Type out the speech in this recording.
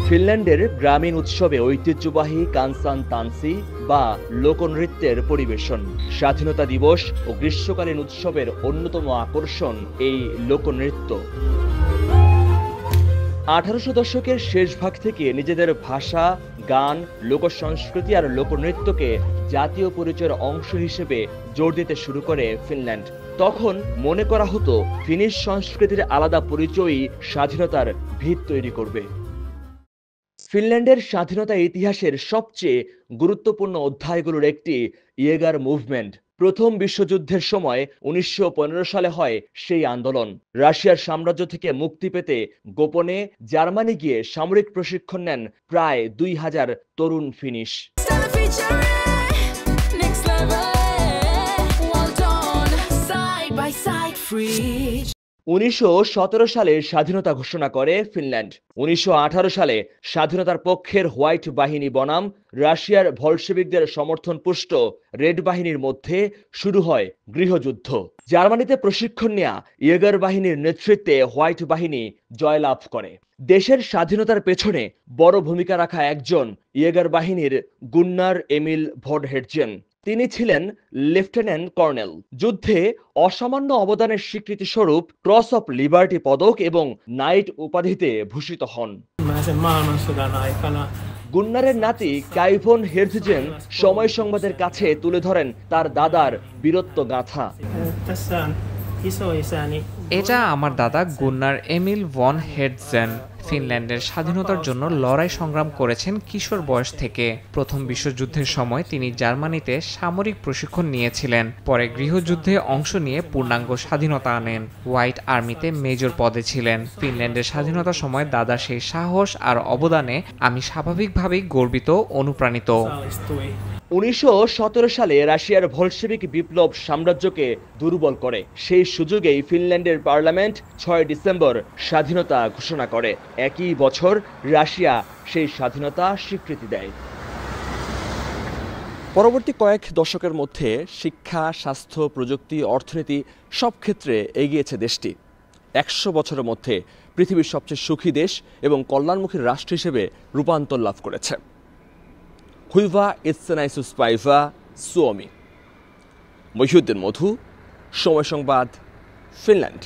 ফিনল্যান্ডের গ্রামীণ উৎসবে ঐতিহ্যবাহী কানসান তানসি বা লোকনৃত্যের পরিবেশন। স্বাধীনতা দিবস ও গ্রীষ্মকালীন উৎসবের অন্যতম আকর্ষণ এই লোকনৃত্য। 1800 দশকের শেষ ভাগ থেকে নিজেদের ভাষা, গান, লোকসংস্কৃতি আর লোকনৃত্যকে জাতীয় পরিচয়ের অংশ হিসেবে জোর দিতে শুরু করে ফিনল্যান্ড। তখন মনে করা হতো ফিনিশ সংস্কৃতির আলাদা পরিচয়ই স্বাধীনতার ভিত তৈরি করবে। ফিনল্যান্ডের স্বাধীনতা ইতিহাসের সবচেয়ে গুরুত্বপূর্ণ অধ্যায়গুলোর একটি ইয়েগার মুভমেন্ট। প্রথম বিশ্বযুদ্ধের সময় 1915 সালে হয় সেই আন্দোলন। রাশিয়ার সাম্রাজ্য থেকে মুক্তি পেতে গোপনে জার্মানি গিয়ে সামরিক প্রশিক্ষণ নেন প্রায় 2000 তরুণ ফিনিশ। 1917 সালে স্বাধীনতা ঘোষণা করে ফিনল্যান্ড। 1918 সালে স্বাধীনতার পক্ষের হোয়াইট বাহিনী বনাম রাশিয়ার ভলশেভিকদের সমর্থনপুষ্ট রেড বাহিনীর মধ্যে শুরু হয় গৃহযুদ্ধ। জার্মানিতে প্রশিক্ষণ নেয়া ইয়েগার বাহিনীর নেতৃত্বে হোয়াইট বাহিনী জয়লাভ করে। দেশের স্বাধীনতার পেছনে বড় ভূমিকা রাখা একজন ইয়েগার বাহিনীর গুন্নার এমিল ভন হেটজেন। তিনি ছিলেন লেফটেন্যান্ট কর্নেল। যুদ্ধে অসামান্য অবদানের স্বীকৃতিস্বরূপ ক্রস অফ লিবার্টি পদক এবং নাইট উপাধিতে ভূষিত হন। গুন্নারের নাতি কাই ভন হেটজেন সময় সংবাদের কাছে তুলে ধরেন তার দাদার বীরত্ব গাথা। এটা আমার দাদা গুন্নার এমিল ভন হেটজেন। ফিনল্যান্ডের স্বাধীনতার জন্য লড়াই সংগ্রাম করেছেন কিশোর বয়স থেকে। প্রথম বিশ্বযুদ্ধের সময় তিনি জার্মানিতে সামরিক প্রশিক্ষণ নিয়েছিলেন। পরে গৃহযুদ্ধে অংশ নিয়ে পূর্ণাঙ্গ স্বাধীনতা আনেন। হোয়াইট আর্মিতে মেজর পদে ছিলেন। ফিনল্যান্ডের স্বাধীনতার সময় দাদার সেই সাহস আর অবদানে আমি স্বাভাবিকভাবেই গর্বিত, অনুপ্রাণিত। 1917 সালে রাশিয়ার ভলশেভিক বিপ্লব সাম্রাজ্যকে দুর্বল করে। সেই সুযোগেই ফিনল্যান্ডের পার্লামেন্ট 6 ডিসেম্বর স্বাধীনতা ঘোষণা করে। একই বছর রাশিয়া সেই স্বাধীনতা স্বীকৃতি দেয়। পরবর্তী কয়েক দশকের মধ্যে শিক্ষা, স্বাস্থ্য, প্রযুক্তি, অর্থনীতি সব ক্ষেত্রে এগিয়েছে দেশটি। 100 বছরের মধ্যে পৃথিবীর সবচেয়ে সুখী দেশ এবং কল্যাণমুখী রাষ্ট্র হিসেবে রূপান্তর লাভ করেছে। হুইভা ইটসেনাইসুস পাইভা সুওমি। মহিউদ্দিন মধু, সময় সংবাদ, ফিনল্যান্ড।